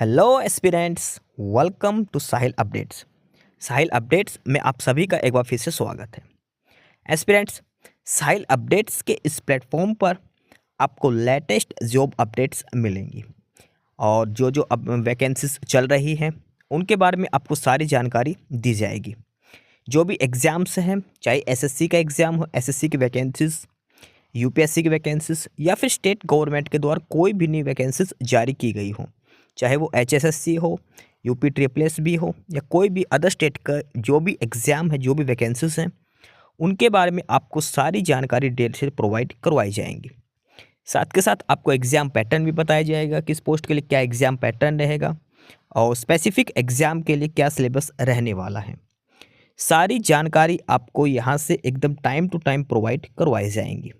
Hello aspirants, welcome to Sahil updates. Sahil updates में आप सभी का एक बार फिर से स्वागत है। एस्पिरेंट्स, साहिल अपडेट्स के इस प्लेटफॉर्म पर आपको लेटेस्ट जॉब अपडेट्स मिलेंगी और जो जो अब वैकेंसीज चल रही हैं उनके बारे में आपको सारी जानकारी दी जाएगी। जो भी एग्ज़ाम्स हैं, चाहे एसएससी का एग्ज़ाम हो, एसएससी की वैकेंसीज, यूपीएससी की वैकेंसीज या फिर स्टेट गवर्नमेंट के द्वारा कोई भी नई वैकेंसीज जारी की गई हो, चाहे वो एचएसएससी हो, यूपी ट्रिपल भी हो या कोई भी अदर स्टेट का जो भी एग्ज़ाम है, जो भी वैकेंसीज हैं, उनके बारे में आपको सारी जानकारी डिटेल से प्रोवाइड करवाई जाएंगी। साथ के साथ आपको एग्ज़ाम पैटर्न भी बताया जाएगा, किस पोस्ट के लिए क्या एग्ज़ाम पैटर्न रहेगा और स्पेसिफिक एग्ज़ाम के लिए क्या सिलेबस रहने वाला है। सारी जानकारी आपको यहाँ से एकदम टाइम टू टाइम प्रोवाइड करवाई जाएंगी।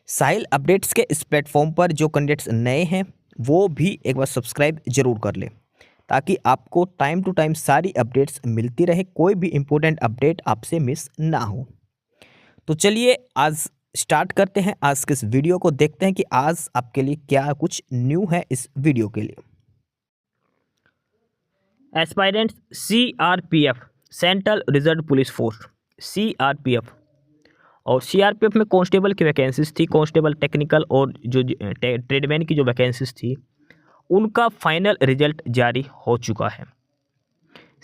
साहिल अपडेट्स के इस प्लेटफॉर्म पर जो कैंडिडेट्स नए हैं वो भी एक बार सब्सक्राइब जरूर कर लें ताकि आपको टाइम टू टाइम सारी अपडेट्स मिलती रहे, कोई भी इम्पोर्टेंट अपडेट आपसे मिस ना हो। तो चलिए आज स्टार्ट करते हैं आज के इस वीडियो को, देखते हैं कि आज आपके लिए क्या कुछ न्यू है इस वीडियो के लिए। Aspirants CRPF central reserve police force CRPF और सीआरपीएफ में कांस्टेबल की वैकेंसीज थी, कांस्टेबल टेक्निकल और जो ट्रेडमैन की जो वैकेंसीज थी उनका फाइनल रिजल्ट जारी हो चुका है।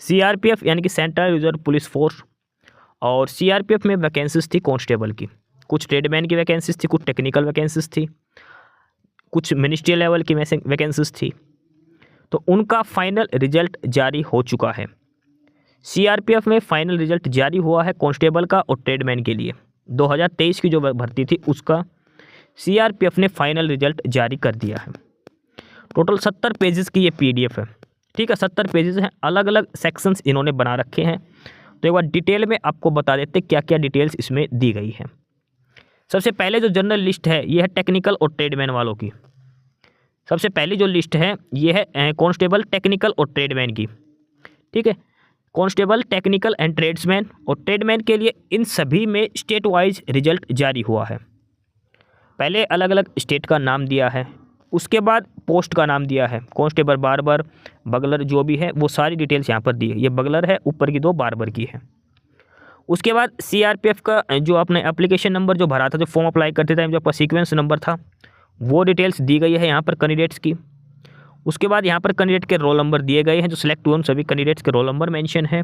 सीआरपीएफ यानी कि सेंट्रल रिजर्व पुलिस फोर्स और सीआरपीएफ में वैकेंसीज थी कांस्टेबल की, कुछ ट्रेडमैन की वैकेंसीज थी, कुछ टेक्निकल वैकेंसीज थी, कुछ मिनिस्ट्रियल लेवल की वैकेंसीज थी। तो उनका फाइनल रिजल्ट जारी हो चुका है। सीआरपीएफ में फाइनल रिजल्ट जारी हुआ है कांस्टेबल का और ट्रेडमैन के लिए। 2023 की जो भर्ती थी उसका सीआरपीएफ ने फाइनल रिजल्ट जारी कर दिया है। टोटल 70 पेजेस की ये पीडीएफ है, ठीक है, 70 पेजेस हैं, अलग अलग सेक्शंस इन्होंने बना रखे हैं। तो एक बार डिटेल में आपको बता देते क्या क्या डिटेल्स इसमें दी गई है। सबसे पहले जो जनरल लिस्ट है ये है टेक्निकल और ट्रेडमैन वालों की। सबसे पहली जो लिस्ट है ये है कांस्टेबल, टेक्निकल और ट्रेडमैन की, ठीक है। कांस्टेबल, टेक्निकल एंड ट्रेड्समैन और ट्रेडमैन के लिए इन सभी में स्टेट वाइज रिजल्ट जारी हुआ है। पहले अलग अलग स्टेट का नाम दिया है, उसके बाद पोस्ट का नाम दिया है, कांस्टेबल, बार्बर, बगलर, जो भी है वो सारी डिटेल्स यहाँ पर दी है। ये बगलर है, ऊपर की दो बार्बर की है। उसके बाद सीआरपीएफ का जो अपने एप्लीकेशन नंबर जो भरा था, जो फॉर्म अप्लाई करते थे, जो आपका सीक्वेंस नंबर था, वो डिटेल्स दी गई है यहाँ पर कैंडिडेट्स की। उसके बाद यहाँ पर कैंडिडेट के रोल नंबर दिए गए हैं, जो सिलेक्ट हुए उन सभी कैंडिडेट्स के रोल नंबर मेंशन है।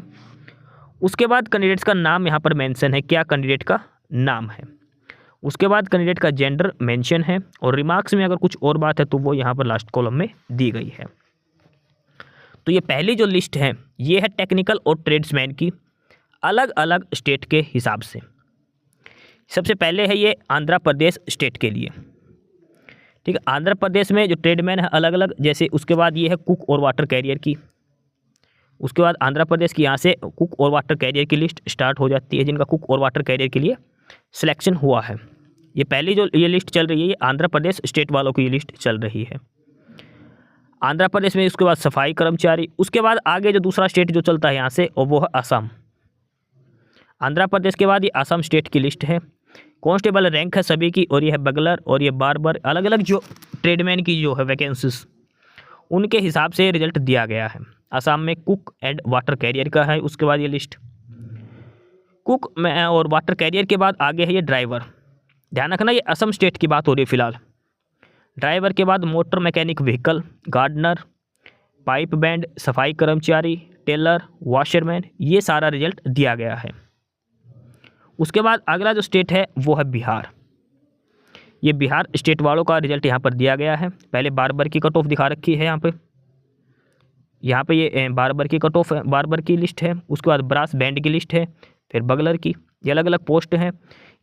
उसके बाद कैंडिडेट्स का नाम यहाँ पर मेंशन है, क्या कैंडिडेट का नाम है। उसके बाद कैंडिडेट का जेंडर मेंशन है और रिमार्क्स में अगर कुछ और बात है तो वो यहाँ पर लास्ट कॉलम में दी गई है। तो ये पहली जो लिस्ट है ये है टेक्निकल और ट्रेड्समैन की, अलग अलग स्टेट के हिसाब से। सबसे पहले है ये आंध्र प्रदेश स्टेट के लिए, ठीक है। आंध्र प्रदेश में जो ट्रेडमैन है अलग अलग, जैसे उसके बाद ये है कुक और वाटर कैरियर की। उसके बाद आंध्र प्रदेश की यहाँ से कुक और वाटर कैरियर की लिस्ट स्टार्ट हो जाती है, जिनका कुक और वाटर कैरियर के लिए सिलेक्शन हुआ है। ये पहली जो ये लिस्ट चल रही है ये आंध्र प्रदेश स्टेट वालों की ये लिस्ट चल रही है। आंध्र प्रदेश में उसके बाद सफाई कर्मचारी, उसके बाद आगे जो दूसरा स्टेट जो चलता है यहाँ से और वो है असम। आंध्र प्रदेश के बाद ये असम स्टेट की लिस्ट है। कांस्टेबल रैंक है सभी की और ये है बगलर और ये बार्बर, अलग अलग जो ट्रेडमैन की जो है वैकेंसीज उनके हिसाब से रिजल्ट दिया गया है। असम में कुक एंड वाटर कैरियर का है। उसके बाद ये लिस्ट कुक में और वाटर कैरियर के बाद आगे है ये ड्राइवर। ध्यान रखना ये असम स्टेट की बात हो रही है फिलहाल। ड्राइवर के बाद motor mechanic vehicle, gardener, pipe band, सफाई कर्मचारी, टेलर, वॉशरमैन, ये सारा रिजल्ट दिया गया है। उसके बाद अगला जो स्टेट है वो है बिहार। ये बिहार स्टेट वालों का रिजल्ट यहाँ पर दिया गया है। पहले बार्बर की कट ऑफ दिखा रखी है यहाँ पे ये बार्बर की कट ऑफ, बार्बर की लिस्ट है। उसके बाद ब्रास बैंड की लिस्ट है, फिर बगलर की। ये अलग अलग पोस्ट हैं।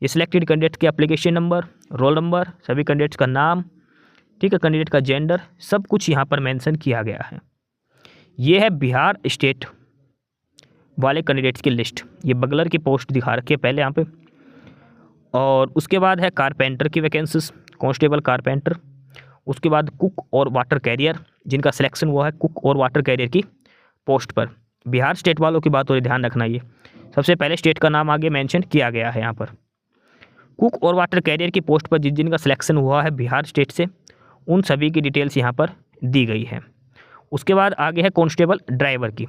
ये सिलेक्टेड कैंडिडेट के एप्लीकेशन नंबर, रोल नंबर, सभी कैंडिडेट्स का नाम, ठीक है, कैंडिडेट का जेंडर, सब कुछ यहाँ पर मेंशन किया गया है। ये है बिहार स्टेट वाले कैंडिडेट्स की लिस्ट। ये बगलर की पोस्ट दिखा रखी है पहले यहाँ पे। और उसके बाद है कारपेंटर की वैकेंसीज, कांस्टेबल कारपेंटर। उसके बाद कुक और वाटर कैरियर, जिनका सिलेक्शन हुआ है कुक और वाटर कैरियर की पोस्ट पर। बिहार स्टेट वालों की बात हो रही, ध्यान रखना। ये सबसे पहले स्टेट का नाम आगे मेंशन किया गया है यहाँ पर। कुक और वाटर कैरियर की पोस्ट पर जिनका सिलेक्शन हुआ है बिहार स्टेट से, उन सभी की डिटेल्स यहाँ पर दी गई है। उसके बाद आगे है कांस्टेबल ड्राइवर की।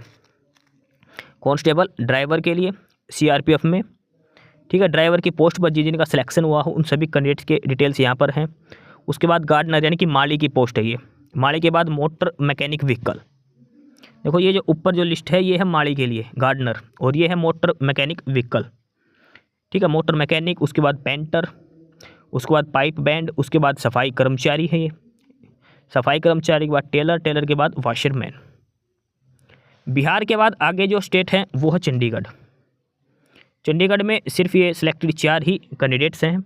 कांस्टेबल ड्राइवर के लिए सीआरपीएफ में, ठीक है, ड्राइवर की पोस्ट पर जिनका सिलेक्शन हुआ हो उन सभी कैंडिडेट्स के डिटेल्स यहाँ पर हैं। उसके बाद गार्डनर यानी कि माली की पोस्ट है ये। माली के बाद मोटर मैकेनिक व्हीकल। देखो ये जो ऊपर जो लिस्ट है ये है माली के लिए गार्डनर, और ये है मोटर मैकेनिक व्हीकल, ठीक है, मोटर मैकेनिक। उसके बाद पेंटर, उसके बाद पाइप बैंड, उसके बाद सफाई कर्मचारी है ये, सफाई कर्मचारी के बाद टेलर, टेलर के बाद वाशरमैन। बिहार के बाद आगे जो स्टेट है वो है चंडीगढ़। चंडीगढ़ में सिर्फ ये सिलेक्टेड 4 ही कैंडिडेट्स हैं।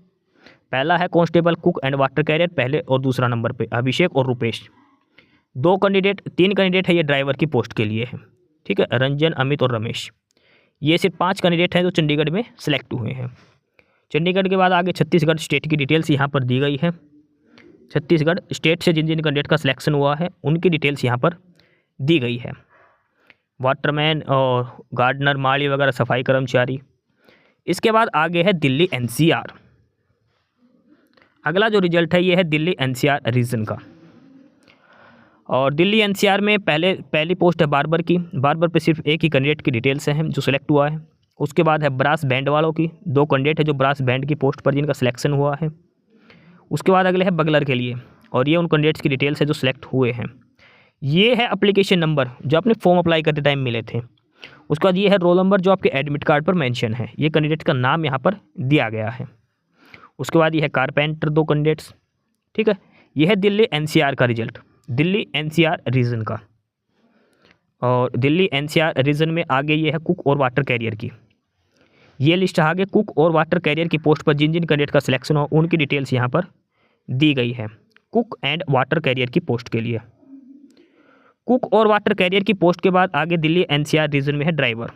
पहला है constable cook and water career, पहले और दूसरा नंबर पे अभिषेक और रुपेश। 3 कैंडिडेट है ये ड्राइवर की पोस्ट के लिए है, ठीक है, रंजन, अमित और रमेश। ये सिर्फ 5 कैंडिडेट हैं जो चंडीगढ़ में सिलेक्ट हुए हैं। चंडीगढ़ के बाद आगे छत्तीसगढ़ स्टेट की डिटेल्स यहाँ पर दी गई है। छत्तीसगढ़ स्टेट से जिन जिन कैंडिडेट का सिलेक्शन हुआ है उनकी डिटेल्स यहाँ पर दी गई है। वाटरमैन और गार्डनर, माली वगैरह सफाई कर्मचारी। इसके बाद आगे है दिल्ली एनसीआर। अगला जो रिजल्ट है ये है दिल्ली एनसीआर रीजन का। और दिल्ली एनसीआर में पहली पोस्ट है बार्बर की। बार्बर पे सिर्फ एक ही कैंडिडेट की डिटेल्स हैं जो सिलेक्ट हुआ है। उसके बाद है ब्रास बैंड वालों की, 2 कैंडिडेट है जो ब्रास बैंड की पोस्ट पर जिनका सिलेक्शन हुआ है। उसके बाद अगले है बगलर के लिए, और ये उन कैंडिडेट्स की डिटेल्स है जो सिलेक्ट हुए हैं। ये है एप्लीकेशन नंबर जो आपने फॉर्म अप्लाई करते टाइम मिले थे। उसके बाद ये है रोल नंबर जो आपके एडमिट कार्ड पर मेंशन है। ये कैंडिडेट का नाम यहाँ पर दिया गया है। उसके बाद ये है कारपेंटर 2 कैंडिडेट्स, ठीक है। ये है दिल्ली एनसीआर का रिजल्ट, दिल्ली एनसीआर रीजन का। और दिल्ली एनसीआर रीजन में आगे ये है कुक और वाटर कैरियर की। ये लिस्ट आगे कुक और वाटर कैरियर की पोस्ट पर जिन जिन कैंडिडेट का सिलेक्शन हो उनकी डिटेल्स यहाँ पर दी गई है। कुक एंड वाटर कैरियर की पोस्ट के लिए। कुक और वाटर कैरियर की पोस्ट के बाद आगे दिल्ली एनसीआर रीजन में है ड्राइवर।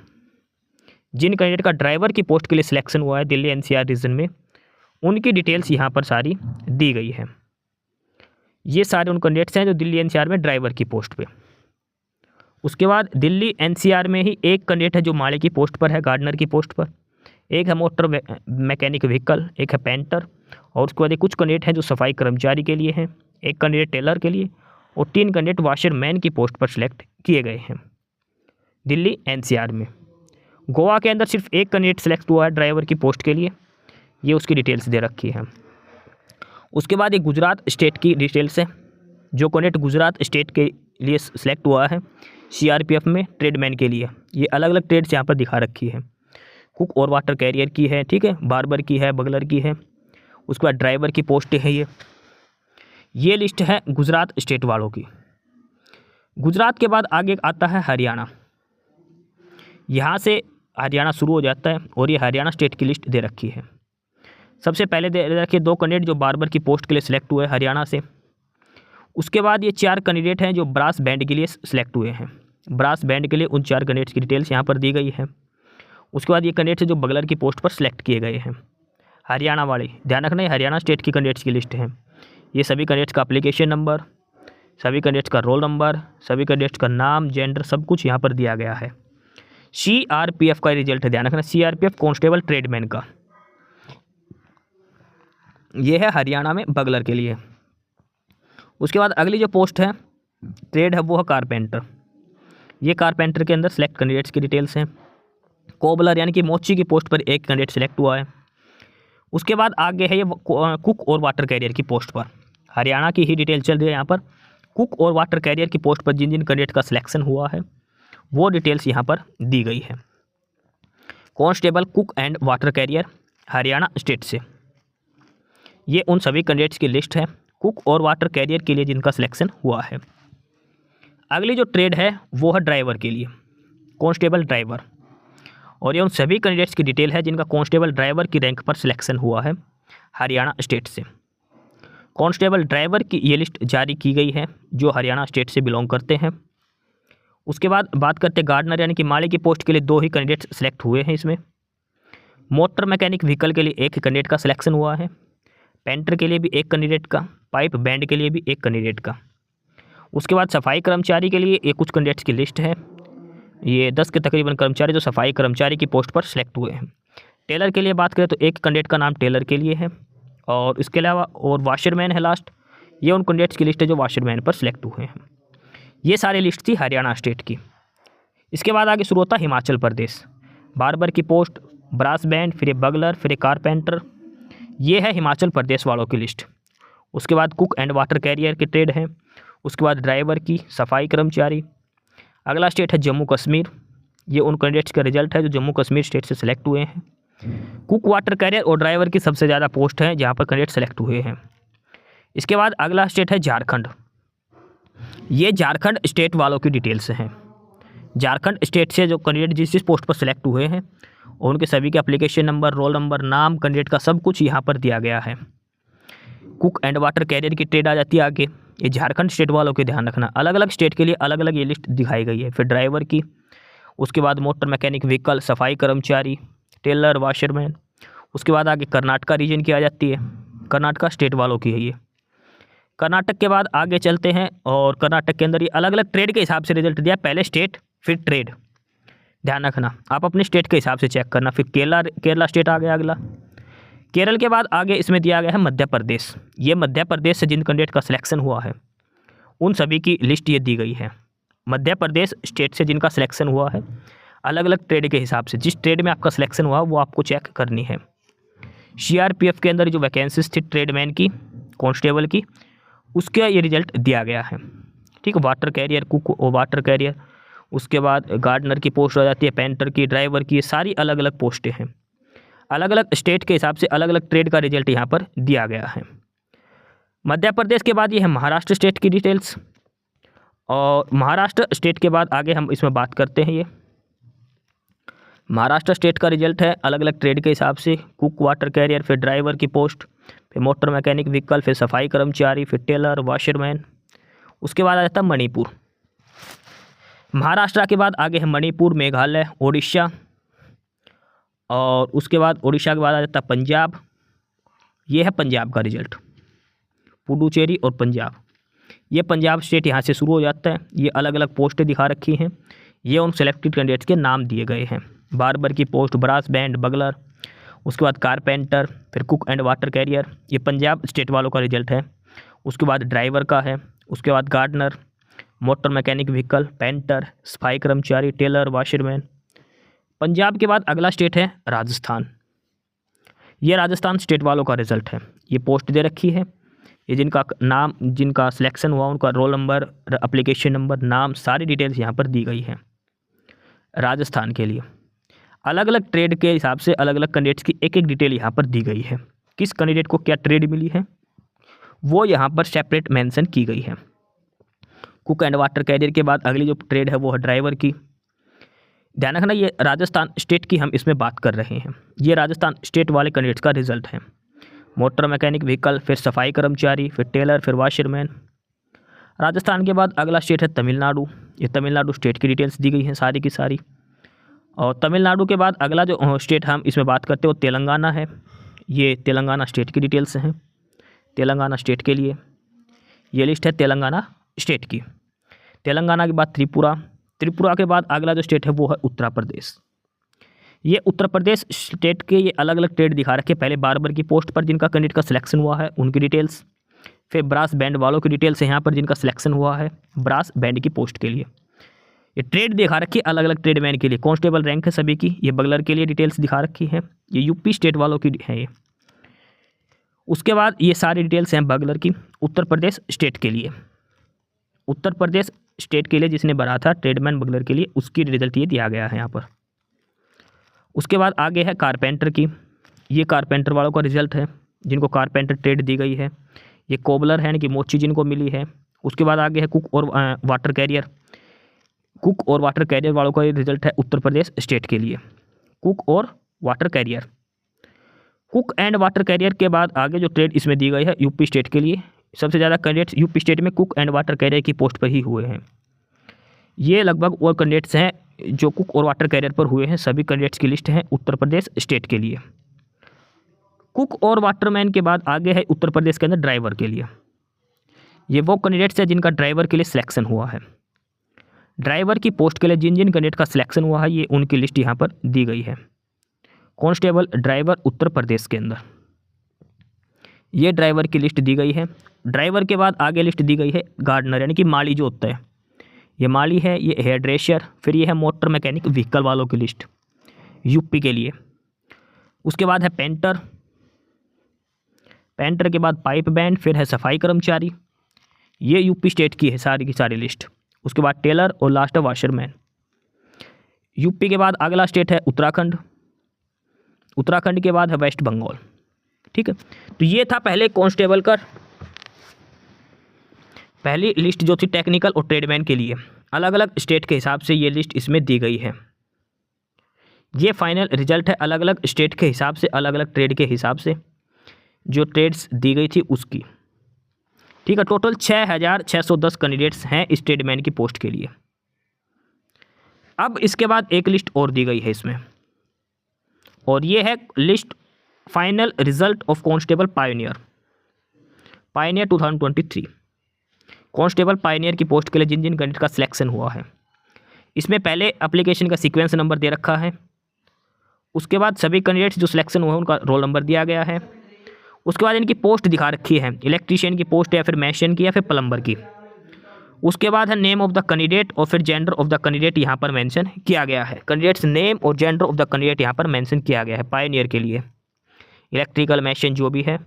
जिन कैंडिडेट का ड्राइवर की पोस्ट के लिए सिलेक्शन हुआ है दिल्ली एनसीआर रीजन में, उनकी डिटेल्स यहाँ पर सारी दी गई है। ये सारे उन कैंडिडेट्स हैं जो दिल्ली एनसीआर में ड्राइवर की पोस्ट पे। उसके बाद दिल्ली एनसीआर में ही एक कैंडिडेट है जो माली की पोस्ट पर है, गार्डनर की पोस्ट पर। एक है मोटर मैकेनिक व्हीकल, एक है पेंटर, और उसके बाद ये कुछ कैंडिडेट हैं जो सफाई कर्मचारी के लिए हैं, एक कैंडिडेट टेलर के लिए, और 3 कैंडिडेट वाशरमैन की पोस्ट पर सिलेक्ट किए गए हैं दिल्ली एनसीआर में। गोवा के अंदर सिर्फ एक कैंडिडेट सिलेक्ट हुआ है ड्राइवर की पोस्ट के लिए, ये उसकी डिटेल्स दे रखी है। उसके बाद ये गुजरात स्टेट की डिटेल्स है। जो कैंडिडेट गुजरात स्टेट के लिए सिलेक्ट हुआ है सीआरपीएफ में ट्रेडमैन के लिए, ये अलग अलग ट्रेड्स यहाँ पर दिखा रखी है। कुक और वाटर कैरियर की है, ठीक है, बार्बर की है, बगलर की है। उसके बाद ड्राइवर की पोस्ट है ये लिस्ट है गुजरात स्टेट वालों की। गुजरात के बाद आगे आता है हरियाणा। यहाँ से हरियाणा शुरू हो जाता है और ये हरियाणा स्टेट की लिस्ट दे रखी है। सबसे पहले दे रखी है 2 कैंडिडेट जो बार्बर की पोस्ट के लिए सिलेक्ट हुए हरियाणा से। उसके बाद ये 4 कैंडिडेट हैं जो ब्रास बैंड के लिए सिलेक्ट हुए हैं। ब्रास बैंड के लिए उन 4 कैंडिडेट्स की डिटेल्स यहाँ पर दी गई है। उसके बाद ये कैंडिडेट्स जो बगलर की पोस्ट पर सिलेक्ट किए गए हैं हरियाणा वाले, ध्यान रखना, हरियाणा स्टेट की कैंडिडेट्स की लिस्ट है। ये सभी कैंडिडेट्स का एप्लीकेशन नंबर, सभी कैंडिडेट्स का रोल नंबर, सभी कैंडिडेट्स का नाम, जेंडर, सब कुछ यहाँ पर दिया गया है। सीआरपीएफ का रिजल्ट है, ध्यान रखना, सीआरपीएफ कांस्टेबल ट्रेडमैन का। ये है हरियाणा में बगलर के लिए। उसके बाद अगली जो पोस्ट है ट्रेड है वो है कारपेंटर। ये कारपेंटर के अंदर सेलेक्ट कैंडिडेट्स की डिटेल्स हैं। कोबलर यानी कि मोची की पोस्ट पर एक कैंडिडेट सेलेक्ट हुआ है। उसके बाद आगे है ये कुक और वाटर कैरियर की पोस्ट पर, हरियाणा की ही डिटेल चल रही है यहाँ पर। कुक और वाटर कैरियर की पोस्ट पर जिन जिन कैंडिडेट का सिलेक्शन हुआ है वो डिटेल्स यहाँ पर दी गई है। Constable cook and water career Haryana state से, ये उन सभी कैंडिडेट्स की लिस्ट है कुक और वाटर कैरियर के लिए जिनका सिलेक्शन हुआ है। अगली जो ट्रेड है वो है ड्राइवर के लिए, कांस्टेबल ड्राइवर, और ये उन सभी कैंडिडेट्स की डिटेल है जिनका कांस्टेबल ड्राइवर की रैंक पर सिलेक्शन हुआ है हरियाणा स्टेट से। कांस्टेबल ड्राइवर की ये लिस्ट जारी की गई है जो हरियाणा स्टेट से बिलोंग करते हैं। उसके बाद बात करते हैं गार्डनर यानी कि माली की पोस्ट के लिए 2 ही कैंडिडेट्स सेलेक्ट हुए हैं इसमें। मोटर मैकेनिक व्हीकल के लिए एक कैंडिडेट का सिलेक्शन हुआ है। पेंटर के लिए भी एक कैंडिडेट का, पाइप बैंड के लिए भी एक कैंडिडेट का। उसके बाद सफाई कर्मचारी के लिए ये कुछ कैंडिडेट्स की लिस्ट है। ये 10 के तकरीबन कर्मचारी जो सफाई कर्मचारी की पोस्ट पर सिलेक्ट हुए हैं। टेलर के लिए बात करें तो एक कैंडिडेट का नाम टेलर के लिए है, और इसके अलावा और वाशरमैन है लास्ट। ये उन कैंडिडेट्स की लिस्ट है जो वाशरमैन पर सिलेक्ट हुए हैं। ये सारी लिस्ट थी हरियाणा स्टेट की। इसके बाद आगे शुरू होता हिमाचल प्रदेश। बार्बर की पोस्ट, ब्रास बैंड, फिर ये बगलर, फिर ये कारपेंटर। ये है हिमाचल प्रदेश वालों की लिस्ट। उसके बाद कुक एंड वाटर कैरियर के ट्रेड हैं। उसके बाद ड्राइवर की, सफाई कर्मचारी। अगला स्टेट है जम्मू कश्मीर। ये उन कैंडिडेट्स का रिजल्ट है जो जम्मू कश्मीर स्टेट से सिलेक्ट हुए हैं। कुक, वाटर कैरियर और ड्राइवर की सबसे ज़्यादा पोस्ट हैं जहाँ पर कैंडिडेट सेलेक्ट हुए हैं। इसके बाद अगला स्टेट है झारखंड। ये झारखंड स्टेट वालों की डिटेल्स हैं। झारखंड स्टेट से जो कैंडिडेट जिस जिस पोस्ट पर सिलेक्ट हुए हैं और उनके सभी के एप्लीकेशन नंबर, रोल नंबर, नाम, कैंडिडेट का सब कुछ यहाँ पर दिया गया है। कुक एंड वाटर कैरियर की ट्रेड आ जाती है आगे। ये झारखंड स्टेट वालों के ध्यान रखना, अलग अलग स्टेट के लिए अलग अलग ये लिस्ट दिखाई गई है। फिर ड्राइवर की, उसके बाद मोटर मैकेनिक व्हीकल, सफाई कर्मचारी, टेलर, वाशरमैन। उसके बाद आगे कर्नाटका रीजन की आ जाती है। कर्नाटका स्टेट वालों की है ये। कर्नाटक के बाद आगे चलते हैं और कर्नाटक के अंदर ये अलग अलग ट्रेड के हिसाब से रिजल्ट दिया। पहले स्टेट फिर ट्रेड, ध्यान रखना, आप अपने स्टेट के हिसाब से चेक करना। फिर केरला स्टेट आ गया अगला। केरल के बाद आगे इसमें दिया गया है मध्य प्रदेश। ये मध्य प्रदेश से जिन कैंडिडेट का सिलेक्शन हुआ है उन सभी की लिस्ट ये दी गई है। मध्य प्रदेश स्टेट से जिनका सिलेक्शन हुआ है अलग अलग ट्रेड के हिसाब से, जिस ट्रेड में आपका सिलेक्शन हुआ वो आपको चेक करनी है। सीआरपीएफ के अंदर जो वैकेंसीज थी ट्रेडमैन की, कांस्टेबल की, उसका ये रिजल्ट दिया गया है। ठीक है, वाटर कैरियर, कुक और वाटर कैरियर। उसके बाद गार्डनर की पोस्ट आ जाती है, पेंटर की, ड्राइवर की, ये सारी अलग अलग पोस्टें हैं। अलग अलग स्टेट के हिसाब से अलग अलग ट्रेड का रिजल्ट यहाँ पर दिया गया है। मध्य प्रदेश के बाद ये है महाराष्ट्र स्टेट की डिटेल्स। और महाराष्ट्र स्टेट के बाद आगे हम इसमें बात करते हैं। ये महाराष्ट्र स्टेट का रिजल्ट है अलग अलग ट्रेड के हिसाब से। कुक, वाटर कैरियर, फिर ड्राइवर की पोस्ट, फिर मोटर मैकेनिक व्हीकल, फिर सफाई कर्मचारी, फिर टेलर, वाशरमैन। उसके बाद आ जाता है मणिपुर। महाराष्ट्र के बाद आगे है मणिपुर, मेघालय, ओडिशा। और उसके बाद ओडिशा के बाद आ जाता है पंजाब। ये है पंजाब का रिजल्ट, पुडुचेरी और पंजाब। ये पंजाब स्टेट यहाँ से शुरू हो जाता है। ये अलग अलग पोस्टें दिखा रखी हैं। ये उन सेलेक्टेड कैंडिडेट्स के नाम दिए गए हैं। बार्बर की पोस्ट, ब्रास बैंड, बगलर, उसके बाद कारपेंटर, फिर कुक एंड वाटर कैरियर। ये पंजाब स्टेट वालों का रिजल्ट है। उसके बाद ड्राइवर का है। उसके बाद gardener, motor mechanic vehicle, painter, सफाई कर्मचारी, टेलर, वाशरमैन। पंजाब के बाद अगला स्टेट है राजस्थान। ये राजस्थान स्टेट वालों का रिजल्ट है। ये पोस्ट दे रखी है। ये जिनका नाम, जिनका सिलेक्शन हुआ, उनका रोल नंबर, एप्लीकेशन नंबर, नाम, सारी डिटेल्स यहाँ पर दी गई है। राजस्थान के लिए अलग अलग ट्रेड के हिसाब से अलग अलग कैंडिडेट्स की एक एक डिटेल यहाँ पर दी गई है। किस कैंडिडेट को क्या ट्रेड मिली है वो यहाँ पर सेपरेट मेंशन की गई है। कुक एंड वाटर कैरियर के बाद अगली जो ट्रेड है वो है ड्राइवर की। ध्यान रखना, ये राजस्थान स्टेट की हम इसमें बात कर रहे हैं। ये राजस्थान स्टेट वाले कैंडिडेट्स का रिजल्ट है। मोटर मैकेनिक व्हीकल, फिर सफाई कर्मचारी, फिर टेलर, फिर वाशरमैन। राजस्थान के बाद अगला स्टेट है तमिलनाडु। ये तमिलनाडु स्टेट की डिटेल्स दी गई हैं सारी की सारी। और तमिलनाडु के बाद अगला जो स्टेट हम इसमें बात करते हैं वो तेलंगाना है। ये तेलंगाना स्टेट की डिटेल्स हैं। तेलंगाना स्टेट के लिए ये लिस्ट है तेलंगाना स्टेट की। तेलंगाना के बाद त्रिपुरा। त्रिपुरा के बाद अगला जो स्टेट है वो है उत्तर प्रदेश। ये उत्तर प्रदेश स्टेट के ये अलग अलग ट्रेड दिखा रखे। पहले बार्बर की पोस्ट पर जिनका कैंडिडेट का सिलेक्शन हुआ है उनकी डिटेल्स, फिर ब्रास बैंड वालों की डिटेल्स है यहाँ पर जिनका सिलेक्शन हुआ है ब्रास बैंड की पोस्ट के लिए। ये ट्रेड दिखा रखी है अलग अलग ट्रेडमैन के लिए। कांस्टेबल रैंक है सभी की। ये बगलर के लिए डिटेल्स दिखा रखी है। ये यूपी स्टेट वालों की है ये। उसके बाद ये सारी डिटेल्स हैं बगलर की उत्तर प्रदेश स्टेट के लिए। उत्तर प्रदेश स्टेट के लिए जिसने भरा था ट्रेडमैन बगलर के लिए, उसकी रिजल्ट ये दिया गया है यहाँ पर। उसके बाद आगे है कारपेंटर की। ये कारपेंटर वालों का रिजल्ट है जिनको कारपेंटर ट्रेड दी गई है। ये कोबलर है यानी कि मोची जिनको मिली है। उसके बाद आगे है कुक और वाटर कैरियर। कुक और वाटर कैरियर वालों का ये रिजल्ट है उत्तर प्रदेश स्टेट के लिए। कुक और water career, cook and water career के बाद आगे जो ट्रेड इसमें दी गई है यूपी स्टेट के लिए। सबसे ज़्यादा कैंडिडेट्स यूपी स्टेट में कुक एंड वाटर कैरियर की पोस्ट पर ही हुए हैं। ये लगभग वो कैंडिडेट्स हैं जो कुक और वाटर कैरियर पर हुए हैं। सभी कैंडिडेट्स की लिस्ट है उत्तर प्रदेश स्टेट के लिए। कुक और वाटरमैन के बाद आगे है उत्तर प्रदेश के अंदर ड्राइवर के लिए। ये वो कैंडिडेट्स हैं जिनका ड्राइवर के लिए सिलेक्शन हुआ है। ड्राइवर की पोस्ट के लिए जिन जिन कैंडिडेट का सिलेक्शन हुआ है ये उनकी लिस्ट यहाँ पर दी गई है। कांस्टेबल ड्राइवर उत्तर प्रदेश के अंदर ये ड्राइवर की लिस्ट दी गई है। ड्राइवर के बाद आगे लिस्ट दी गई है गार्डनर यानी कि माली जो होता है। ये माली है, ये हेयर ड्रेसर, फिर ये है मोटर मैकेनिक व्हीकल वालों की लिस्ट यूपी के लिए। उसके बाद है पेंटर, पेंटर के बाद पाइप बैंड, फिर है सफाई कर्मचारी, ये यूपी स्टेट की है सारी की सारी लिस्ट। उसके बाद टेलर और लास्ट है वाशरमैन। यूपी के बाद अगला स्टेट है उत्तराखंड, उत्तराखंड के बाद है वेस्ट बंगाल। ठीक है, तो ये था पहले कांस्टेबल का पहली लिस्ट जो थी टेक्निकल और ट्रेडमैन के लिए। अलग अलग स्टेट के हिसाब से ये लिस्ट इसमें दी गई है। ये फाइनल रिजल्ट है अलग अलग स्टेट के हिसाब से, अलग अलग ट्रेड के हिसाब से जो ट्रेड्स दी गई थी उसकी। ठीक है, टोटल 6610 कैंडिडेट्स हैं इस ट्रेडमैन की पोस्ट के लिए। अब इसके बाद एक लिस्ट और दी गई है इसमें, और ये है list final result of constable pioneer 2023। Constable pioneer की पोस्ट के लिए जिन जिन कैंडिडेट का सिलेक्शन हुआ है, इसमें पहले एप्लीकेशन का सीक्वेंस नंबर दे रखा है। उसके बाद सभी कैंडिडेट्स जो सिलेक्शन हुए हैं उनका रोल नंबर दिया गया है। उसके बाद इनकी पोस्ट दिखा रखी है, इलेक्ट्रीशियन की पोस्ट है, फिर मैशन की या फिर प्लम्बर की। उसके बाद है नेम ऑफ द कैंडिडेट और फिर जेंडर ऑफ द कैंडिडेट यहाँ पर मेंशन किया गया है। कैंडिडेट्स नेम और जेंडर ऑफ द कैंडिडेट यहाँ पर मेंशन किया गया है पायोनियर के लिए, इलेक्ट्रिकल मैशन जो भी है।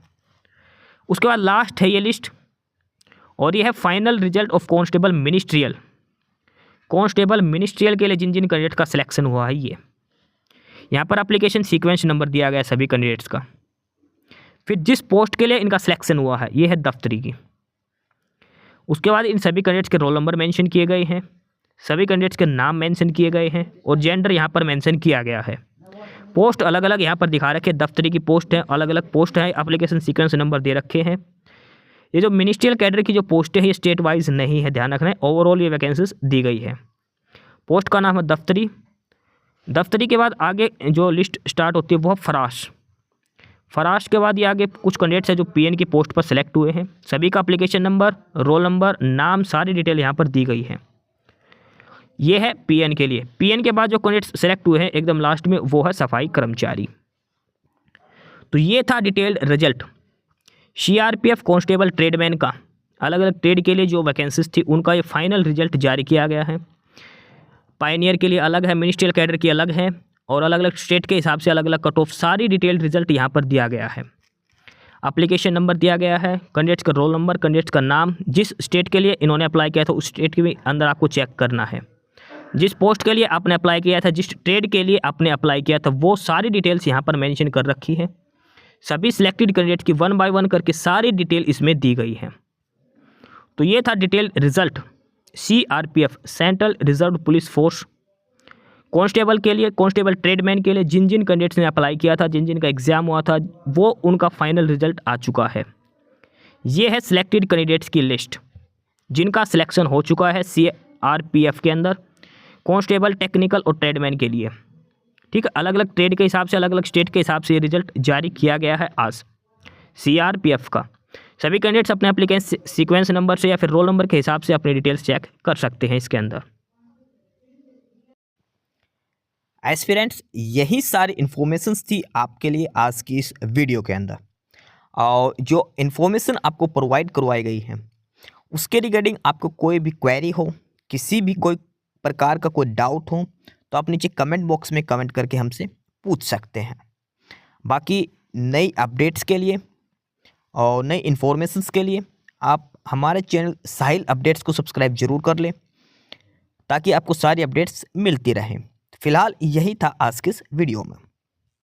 उसके बाद लास्ट है ये लिस्ट, और ये है final result of constable ministerial. Constable ministerial के लिए जिन जिन कैंडिडेट का सिलेक्शन हुआ है, ये यहाँ पर एप्लीकेशन सीक्वेंस नंबर दिया गया है सभी कैंडिडेट्स का। फिर जिस पोस्ट के लिए इनका सिलेक्शन हुआ है, ये है दफ्तरी की। उसके बाद इन सभी कैंडिडेट्स के रोल नंबर मेंशन किए गए हैं, सभी कैंडिडेट्स के नाम मेंशन किए गए हैं, और जेंडर यहाँ पर मेंशन किया गया है। पोस्ट अलग अलग यहाँ पर दिखा रखे, दफ्तरी की पोस्ट है, अलग अलग पोस्ट है, एप्लीकेशन सीक्वेंस नंबर दे रखे हैं। ये जो मिनिस्ट्रियल कैडर की जो पोस्ट है ये स्टेट वाइज नहीं है, ध्यान रखना है। ओवरऑल ये वैकेंसीज दी गई है। पोस्ट का नाम है दफ्तरी। दफ्तरी के बाद आगे जो लिस्ट स्टार्ट होती है वो है फराश। फराश के बाद ये आगे कुछ कैंडिडेट्स हैं जो पीएन की पोस्ट पर सेलेक्ट हुए हैं। सभी का एप्लीकेशन नंबर, रोल नंबर, नाम, सारी डिटेल यहाँ पर दी गई है। ये है पीएन के लिए। पीएन के बाद जो कैंडिडेट्स सेलेक्ट हुए हैं एकदम लास्ट में, वो है सफाई कर्मचारी। तो ये था detailed result CRPF constable tradesman का। अलग अलग ट्रेड के लिए जो वैकेंसीज थी उनका ये फाइनल रिजल्ट जारी किया गया है। पायनियर के लिए अलग है, मिनिस्ट्रियल कैडर की अलग है, और अलग अलग स्टेट के हिसाब से अलग अलग कट ऑफ, सारी डिटेल्ड रिजल्ट यहाँ पर दिया गया है। एप्लीकेशन नंबर दिया गया है, कैंडिडेट्स का रोल नंबर, कैंडिडेट्स का नाम, जिस स्टेट के लिए इन्होंने अप्लाई किया था उस स्टेट के भी अंदर आपको चेक करना है। जिस पोस्ट के लिए आपने अप्लाई किया था, जिस ट्रेड के लिए आपने अप्लाई किया था, वो सारी डिटेल्स यहाँ पर मेंशन कर रखी है। सभी सिलेक्टेड कैंडिडेट की 1 बाय 1 करके सारी डिटेल इसमें दी गई है। तो ये था detail result CRPF central reserve police force constable के लिए, कांस्टेबल ट्रेडमैन के लिए जिन जिन कैंडिडेट्स ने अप्लाई किया था, जिन जिन का एग्जाम हुआ था, वो उनका फाइनल रिजल्ट आ चुका है। ये है सिलेक्टेड कैंडिडेट्स की लिस्ट जिनका सिलेक्शन हो चुका है सीआरपीएफ के अंदर कांस्टेबल, टेक्निकल और ट्रेडमैन के लिए। ठीक है, अलग अलग ट्रेड के हिसाब से, अलग अलग स्टेट के हिसाब से ये रिजल्ट जारी किया गया है आज सीआरपीएफ का। सभी कैंडिडेट्स अपने एप्लीकेशन सीक्वेंस नंबर से या फिर रोल नंबर के हिसाब से अपनी डिटेल्स चेक कर सकते हैं इसके अंदर। एस्पिरेंट्स, यही सारी इन्फॉर्मेशंस थी आपके लिए आज की इस वीडियो के अंदर। और जो इन्फॉर्मेशन आपको प्रोवाइड करवाई गई है उसके रिगार्डिंग आपको कोई भी क्वेरी हो, किसी भी कोई प्रकार का कोई डाउट हो, तो आप नीचे कमेंट बॉक्स में कमेंट करके हमसे पूछ सकते हैं। बाकी नई अपडेट्स के लिए और नई इन्फॉर्मेशंस के लिए आप हमारे चैनल साहिल अपडेट्स को सब्सक्राइब जरूर कर लें ताकि आपको सारी अपडेट्स मिलती रहें। फिलहाल यही था आज के इस वीडियो में।